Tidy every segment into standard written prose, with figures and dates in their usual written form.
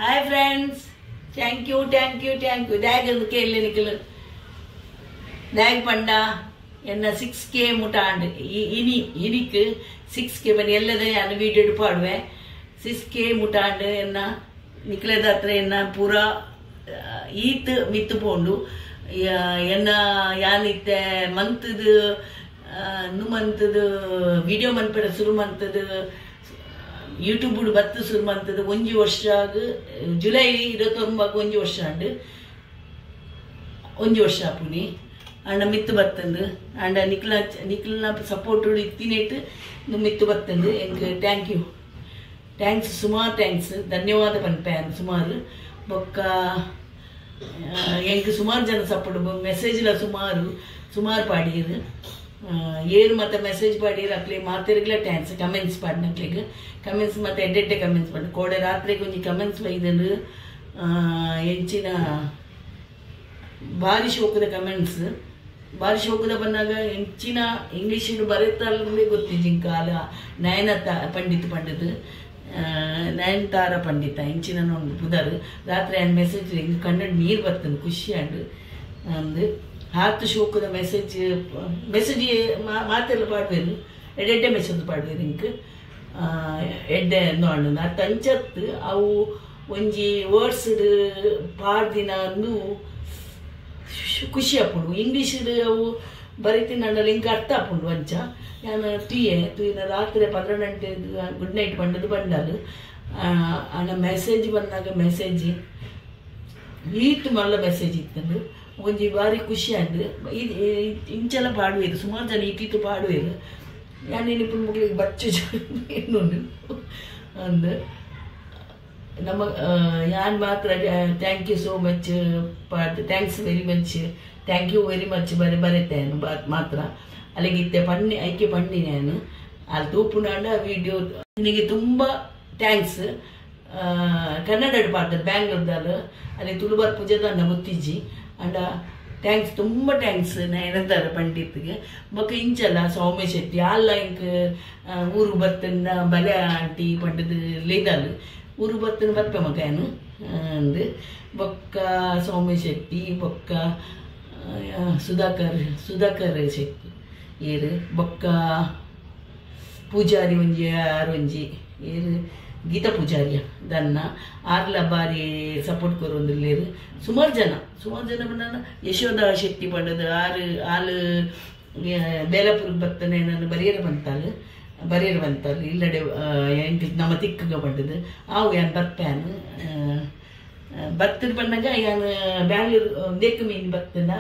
Hi friends, thank you. Dag kelle niklu. Dag panda enna 6K mutand. Inik 6K bani ellada yana video paduve 6K mutand enna nikledatra enna pura eat mittu pondu enna yanitte monthdu nu monthdu video manpeda suru monthdu YouTube ಬತ್ತು ಶುರು ಮಾಡ್ತದೆ 1 ವರ್ಷ July 29 1 ವರ್ಷ and 1 ವರ್ಷ ಪುನಿ ಅಂಡ ಮಿತ್ತು ಬತ್ತಂದು ಅಂಡ ನಿಕ್ಲನ support ಇತ್ತಿನೇಟ್ ಮಿತ್ತು ಬತ್ತಂದು ಎಂಕ್ thanks ಸುಮಾರು thanks ಧನ್ಯವಾದ ಪನ್ಪೇನ್ ಸುಮಾರು ಬೊಕ್ಕ ಎಂಕ್ ಸುಮಾರು ಜನ ಸಪೋರ್ಟ್ ಮೆಸೇಜ್ಲ ಸುಮಾರು ಪಾಡೀರು ಏರು ಮತ್ತೆ ಮೆಸೇಜ್ ಪಾಡೀರು ಅಕ್ಲೆ ಮಾತಿರ್ಗ್ಲ ಥ್ಯಾಂಕ್ಸ್ ಕಮೆಂಟ್ಸ್ ಪಾಡ್ನಕ್ಲೆಗ್ ಕಮೆಂಟ್ಸ್ ಮತ್ತೆ ಎಡ್ಡೆ ಕಮೆಂಟ್ಸ್ ಪಾಡ್ ಕೋಡೆ ರಾತ್ರಿ ಕೊಂಚ ಕಮೆಂಟ್ಸ್ ಬೈದನು ಎಂಚಿನ ಭಾರಿ ಶೋಕದ ಕಮೆಂಟ್ಸ್ ಭಾರಿ ಶೋಕದ ಬಂದಾಗ ಎಂಚಿನ ಇಂಗ್ಲೀಷ್ ಬರೆತಲ್ಲೇ ಗೊತ್ತಿಜ್ಜಿ ಕಾಲ ನಯನತಾರ ಪಂಡಿತ ಎಂಚಿನ ಬುಧರು ರಾತ್ರಿ ಆ್ಯಂಡ್ ಮೆಸೇಜ್ ಕನ್ನಡ ನೀರು ಬರ್ತದೆ ಖುಷಿ ಅಂದು ಹಾತು ಶೋಕದ ಮೆಸೇಜ್ ಮಾತೆಲ್ಲ ಪಾಡ್ವೇರು ಎಡ್ಡೆ ಮೆಸೇಜ್ ಪಾಡ್ವೇರು ಇಂಕ್ ಎಡ್ಡೆ ನೋಡು ನಾ ತಂಚತ್ತು ಅವು ಒಂಜಿ ವರ್ಡ್ಸ್ ಪಾಡ್ದಿನ ಖುಷಿ ಆಪುಂಡು ಇಂಗ್ಲೀಷ್ ಅವು ಬರೀತಿನ ಇಂಕ ಅರ್ಥ ಆಪುಂಡು ಅಂಚ ನಾನು ತುಯಿನ ರಾತ್ರಿ 12 ಗಂಟೆ ಗುಡ್ ನೈಟ್ ಬಂಡದು ಬಂಡಾಲು ಅಣ್ಣ ಮೆಸೇಜ್ ಬಂದಾಗ ಮೆಸೇಜ್ ಈತು ಮಲ್ಲ ಮೆಸೇಜ್ ಇತ್ತಂದು ಒಂಜಿ ಬಾರಿ ಖುಷಿ ಅಂದು ಇಂಚೆಲ್ಲ ಪಾಡುವೇರು ಸುಮಾರು ಜನ ಇಟ್ಟಿತ್ತು ಪಾಡುವೇರು ಯಾನೇನಿಪ್ಪು ಮಗಳಿಗೆ ಬಚ್ಚು ಏನುಂಡು ಅಂದು ನಮ್ಮ ಯಾನ್ ಮಾತ್ರ thank you so much thanks very much thank you very much ಬರೆತೇನು ಮಾತ್ರ ಅಲ್ಲಿಗಿತ್ತೆ ಪಣ್ಣಿ ಐಕ್ಯ ಪಣ್ಣಿ ನಾನು ಅಲ್ಲಿ ತೂಪುನಾಂಡ ವಿಡಿಯೋ ನಿನಗೆ ತುಂಬ ಥ್ಯಾಂಕ್ಸ್ ಕನ್ನಡ ಪಾಡ್ದು ಬ್ಯಾಂಗ್ಳೂರ್ದಲ್ಲಿ ಅಲ್ಲಿ ತುಳುಬಾರ್ ಪೂಜೆದ ಗೊತ್ತಿಜ್ಜಿ ಅಂಡ ಥ್ಯಾಂಕ್ಸ್ ತುಂಬ ಥ್ಯಾಂಕ್ಸ್ ನಯನತಾರ ಪಂಡಿತ್ಗೆ ಬೊಕ್ಕ ಇಂಚಲ್ಲ ಸೌಮ್ಯ ಶೆಟ್ಟಿ ಅಲ್ಲ ಇಂಕ್ ಊರು ಬತ್ತನ ಬಲೆ ಆಂಟಿ ಪಂಡದ ಲೇದಲು ಊರು ಬತ್ತನ ಬರ್ಪೆ ಮಗನು ಅಂದು ಬೊಕ್ಕ ಸೌಮ್ಯ ಶೆಟ್ಟಿ ಬೊಕ್ಕ ಸುಧಾಕರ್ ಶೆಟ್ಟಿ ಏರು ಬೊಕ್ಕ ಪೂಜಾರಿ ಒಂಜಿ ಏರು ಗೀತಾ ಪೂಜಾರಿಯ ದನ್ನ ಆರ್ಲ ಬಾರಿ ಸಪೋರ್ಟ್ ಕೊರೊಂದುಲ್ಲೇರು ಸುಮಾರು ಜನ ಬಂದ ಯಶೋಧ ಶೆಟ್ಟಿ ಪಂಡದು ಆಲು ಬೇಲಾಪುರಕ್ಕೆ ಬರ್ತನೆ ನಾನು ಬರಿಯರು ಬಂತಾಲು ಇಲ್ಲಡೆ ಎಂಟು ನಮ್ಮ ತಿಕ್ಕಗ ಪಂಡದು ಆವು ಯಾನ್ ಬರ್ಪ್ಯಾನು ಬರ್ತದ ಬಂದಾಗ ಯಾನ್ ಬ್ಯಾಂಗ್ಳೂರು ದೇಕು ಮೀನು ಬರ್ತನ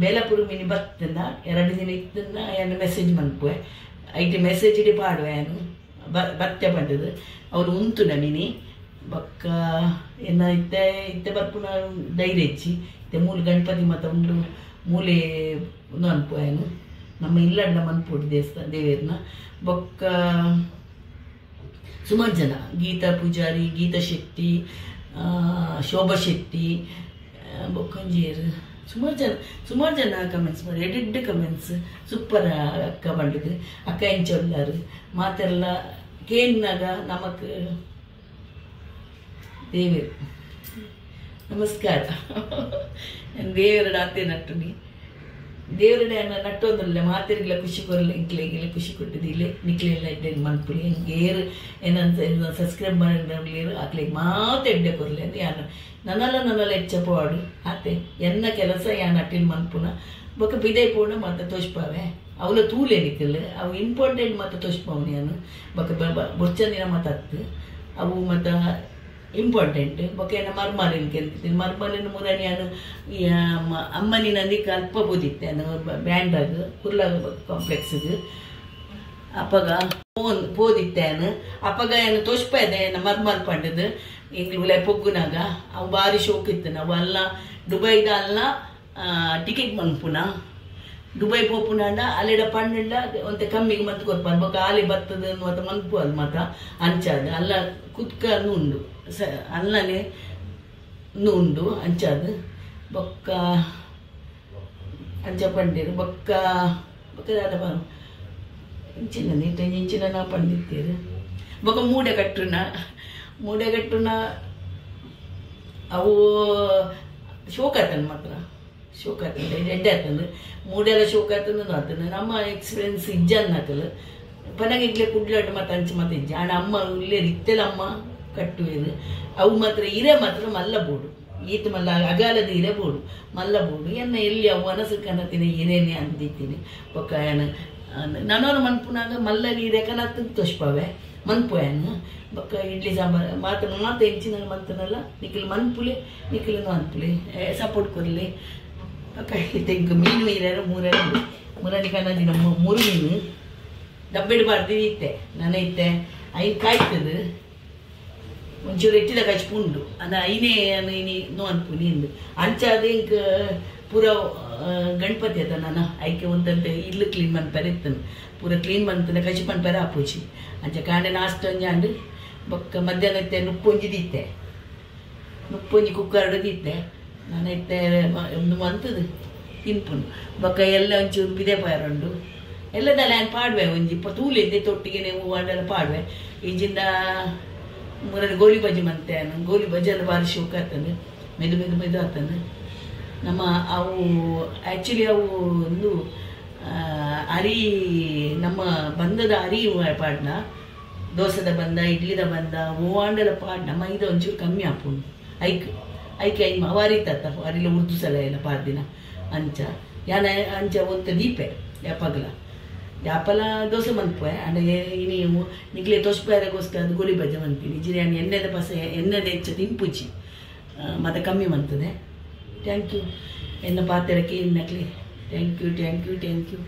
ಬೇಲಾಪುರ ಮೀನು ಬರ್ತನ 2 ದಿನ ಇತ್ತನ್ನ ಯಾನ್ ಮೆಸೇಜ್ ಮನ್ಪುವೆ ಐಟಿ ಮೆಸೇಜ್ ಇಡಿ ಪಾಡುವೆ ಯಾನು ಬತ್ತೆ ಪಂಡದು ಅವ್ರು ಉಂಟು ನಮಿನಿ ಬೊಕ್ಕ ಎನ್ನ ಇತ್ತೆ ಬರ್ಪುನ ಧೈರ್ಯ ಹೆಚ್ಚಿ ಇತ್ತೆ ಮೂಲ ಗಣಪತಿ ಮತ ಉಂಡು ಮೂಲೆ ಅನ್ಪೋಯನು ನಮ್ಮ ಇಲ್ಲಡ್ನ ಮನ್ಪೋಡು ದೇವೇರ್ನ ಬೊಕ್ಕ ಸುಮಾರು ಜನ ಗೀತಾ ಪೂಜಾರಿ ಗೀತಾ ಶೆಟ್ಟಿ ಶೋಭಾ ಶೆಟ್ಟಿ ಬೊಕ್ಕಂಜೇರು ಸುಮಾರು ಜನ ಕಮೆಂಟ್ಸ್ ಮಾಡಿ ಎಡ್ಡೆ ಕಮೆಂಟ್ಸ್ ಸೂಪರ್ ಅಕ್ಕ ಬಂಡದು ಅಕ್ಕ ಎಂಚೊಲ್ಲಾರು ಮಾತೆಲ್ಲ ಕೇನ್ನಾಗ ನಮಕ್ ದೇವೇರು ನಮಸ್ಕಾರ ದೇವರ ಆತೆ ನಟ್ಟುನಿ ದೇವರಡೆ ನಟ್ಟೊಂದಲ್ಲ ಮಾತಿರ್ಗಿಲ್ಲ ಖುಷಿ ಕೊರಲ್ಲ ಇಂಕ್ಲೆಗಿಲ್ಲ ಖುಷಿ ಕೊಟ್ಟಿದ್ದಿಲ್ಲ ನಿಕ್ಲೆಲ್ಲ ಎಡ್ಡೆ ಮನ್ಪುಲಿ ಹೆಂಗೇರು ಏನಂತ ಸಬ್ಸ್ಕ್ರೈಬ್ ಮಾಡಿದ್ರು ಆಕ್ಲೆಗೆ ಎಡ್ಡೆ ಕೊರಲೆ ಅಂದ್ರೆ ಯಾನು ನನ್ನಲ್ಲ ಹೆಚ್ಚಪ್ಪವಾಡು ಆತೆ ಎನ್ನ ಕೆಲಸ ಯಾನ್ ಅಟ್ಟಿನ ಮನ್ಪುನ ಬೊಕ್ಕ ಬಿದೆ ಪೂರ್ಣ ಮತ್ತೆ ತೋಷ್ಪಾವೆ ಅವಳ ತೂಲೆ ನಿಕ್ಕಲ್ಲ ಅವು ಇಂಪಾರ್ಟೆಂಟ್ ಮತ್ತೆ ತೋಷ್ಪಾವನಿ ನಾನು ಬೊಕ್ಕ ಬುರ್ಚಂದಿನ ಮತ್ತತ್ತು ಅವು ಮತ್ತು ಇಂಪಾರ್ಟೆಂಟ್ ಬೊಕ್ಕ ಏನ ಮರ್ಮಾಲಿನ ಕೆಲ್ತೀನಿ ಮರ್ಮಾಲಿನ ಮುರಾನಿ ನಾನು ಅಮ್ಮನಿನ ದಿಕ್ಕ ಅಲ್ಪ ಬೋದಿತ್ತೆ ನಾನು ಬ್ಯಾಂಡಾಗ ಕುರ್ಲ ಕಾಂಪ್ಲೆಕ್ಸ್ಗೆ ಅಪ್ಪಗ ಪೋದಿತ್ತೇನು ಅಪ್ಪಗ ಏನು ತೋಷ್ಪಾಯ್ದೆ ಮರ್ಮಾಲ್ ಪಂಡದು ಇಂಗ್ಲ ಪೊಗ್ಗುನಾಗ ಅವು ಭಾರಿ ಶೋಕ್ ಇತ್ತು ನಾವು ಅಲ್ಲ ದುಬೈದ ಅಲ್ಲ ಟಿಕೆಟ್ ಮನ್ಪುನ ದುಬೈ ಪೋಪುನಾಂಡ ಅಲ್ಲೆಡ ಪಂಡ ಒಂತೆ ಕಮ್ಮಿಗೆ ಮತ್ತೆ ಕೊರ್ಪಾರು ಬೊಕ್ಕ ಆಲಿ ಬರ್ತದ ಮತ್ತೆ ಮನ್ಪು ಅದು ಮಾತ್ರ ಅಂಚಾದ ಅಲ್ಲ ಕುತ್ಕ ಉಂಡು ಅಲ್ಲನೆ ಉಂಡು ಅಂಚಾದ ಬೊಕ್ಕ ಅಂಚ ಪಂಡೇರು ಬೊಕ್ಕ ಇಂಚಿನ ನೀಟ ಇಂಚಿನ ನಾ ಪಂಡಿತ್ತೇರು ಬೊಕ್ಕ ಮೂಡೆ ಕಟ್ಟುನ ಅವು ಶೋಕ್ ಆತನ ಮಾತ್ರ ಶೋಕ್ ಆತಂದ್ರೆ ಎಡ್ಡೆ ಆತಂದು ಮೂಡೆಲ್ಲ ಶೋಕ್ ಆತಂದು ಆತಂದು ನಮ್ಮ ಎಕ್ಸ್ಪೀರಿಯನ್ಸ್ ಇಜ್ಜನ್ ಆತಲ್ಲ ಪನಗಿಗ್ಲೆ ಕುಡ್ಲಾಟ ಮತ್ತೆ ಅಂಚು ಮತ್ತೆ ಇಜ್ಜ ಆಣ ಅಮ್ಮ ಇಲ್ಲೇ ರಿತ್ತೆಲ್ಲ ಅಮ್ಮ ಕಟ್ಟುವೇದು ಅವು ಮಾತ್ರ ಇರೆ ಮಾತ್ರ ಮಲ್ಲ ಬೋಡು ಈತ ಮಲ್ಲ ಅಗಾಲದ ಇರೆ ಬೋಡು ಮಲ್ಲ ಬೋಡು ಎನ್ನ ಎಲ್ಲಿ ಅವು ಅನಸು ಕನತಿನ ಇರೇನೆ ಅಂದಿದ್ದೀನಿ ಪಕ್ಕ ನನ್ನೋರು ಮನ್ಪುನಾಗ ಮಲ್ಲ ನೀರೆ ಕನತ್ತು ತೋಷ್ಪಾವೆ ಮನ್ಪೋಯನು ಬಕ್ಕ ಇಡ್ಲಿ ಸಾಂಬಾರು ಮಾತು ಹೆಂಚಿನ ಮಂತನಲ್ಲ ನಿಖಿಲ್ ಮನ್ಪುಲಿ ನಿಖಿಲ್ನು ಅನ್ಪುಲಿ ಸಪೋರ್ಟ್ ಕೊರ್ಲಿ ಬಕ್ಕ ತೆಗ್ಗು ಮೀನು ಇರಾರು ಮೂರನೇ ಕನ್ನಡಿ ನಮ್ಮ ಮೂರು ಮೀನು ಡಬ್ಬಿಡ್ಬಾರ್ದು ಇತ್ತೆ ನಾನು ಇತ್ತೆ ಐದು ಕಾಯ್ತದೆ ಒಂಚೂರು ಎಟ್ಟಿದ ಕಚ್ಪುಂಡು ಅದ ಐನೇ ನೋ ಅನ್ಪುಲಿ ಇಂದು ಅಂಚಾದ ಇಂಕ ಪೂರ ಗಣಪತಿ ಅದ ನಾನು ಐಕೆ ಒಂದಂತೆ ಇಲ್ಲು ಕ್ಲೀನ್ ಮನ್ಪೇರೆ ಇತ್ತನು ಪೂರ ಕ್ಲೀನ್ ಮನ್ತಂದೆ ಕಚಿ ಮನ್ಪೇರೆ ಆಪೋಚಿ ಅಂಚ ಕಾಂಡೆ ನಾಷ್ಟ ಅಂಜಾಂಡು ಬೊಕ್ಕ ಮಧ್ಯಾಹ್ನ ಇತ್ತೆ ನುಪ್ಪೊಂಜಿ ದಿತ್ತೆ ನುಪ್ಪೊಂಜಿ ಕುಕ್ಕರ್ಡು ದಿತ್ತೆ ನಾನು ಇತ್ತೆ ಒಂದು ಮಂತದು ತಿನ್ಪುಂಡು ಬೊಕ್ಕ ಎಲ್ಲ ಒಂಚೂರು ಬಿದೆ ಪಾರುಂಡು ಎಲ್ಲದಲ್ಲ ನಾನು ಪಾಡ್ವೆ ಒಂಜಿ ತೂಲಿದ್ದೆ ತೊಟ್ಟಿಗೆ ನೀವು ಅದೆಲ್ಲ ಪಾಡ್ವೆ ಈಜಿಂದ ಮೂರಲ್ಲಿ ಗೋಲಿ ಬಜ್ಜಿ ಮಂತೆ ಗೋಲಿ ಬಜ್ಜಿ ಎಲ್ಲ ಭಾರಿ ಶೋಕ್ ಆಗ್ತದೆ ಮೆದು ಆಗ್ತದೆ ನಮ್ಮ ಅವು ಆ್ಯಕ್ಚುಲಿ ಅವು ಒಂದು ಅರಿ ನಮ್ಮ ಬಂದದ ಅರಿ ಪಾಡ್ನ ದೋಸೆದ ಬಂದ ಇಡ್ಲಿದ ಬಂದ ಓವಾಂಡಲ ಪಾಡ್ನ ಮೈದ ಒಂಚೂರು ಕಮ್ಮಿ ಹಾಪುಂಡು ಐಕೆ ಅವಾರಿತ್ತ ಅರಿಲ ಉರ್ದು ಸಲ ಎಲ್ಲ ಪಾಡ್ದಿನ ಅಂಚ ಯಾನ ಅಂಚ ಒಂತ ದೀಪೆ ಯಾಪಗಲ ಯಾಪಲ ದೋಸೆ ಮನ್ಪೋಯ್ ಅಂದರೆ ನೀವು ನಿಗ್ಲೆ ತೋಷ್ಪಾಯದಗೋಸ್ಕರ ಅದು ಗೋಲಿ ಬಜ್ಜೆ ಮಂತೀನಿ ಜಿರಿಯಾನಿ ಎಣ್ಣೆದ ಪಸ ಎಣ್ಣೆದ ಹೆಚ್ಚು ತಿಂಪುಚಿ ಮತ್ತು ಕಮ್ಮಿ ಮಂತದೆ ಥ್ಯಾಂಕ್ ಯು ಎನ್ನ ಪಾತ್ರಕ್ಕೆ ಇನ್ನಕ್ಲಿ ಥ್ಯಾಂಕ್ ಯು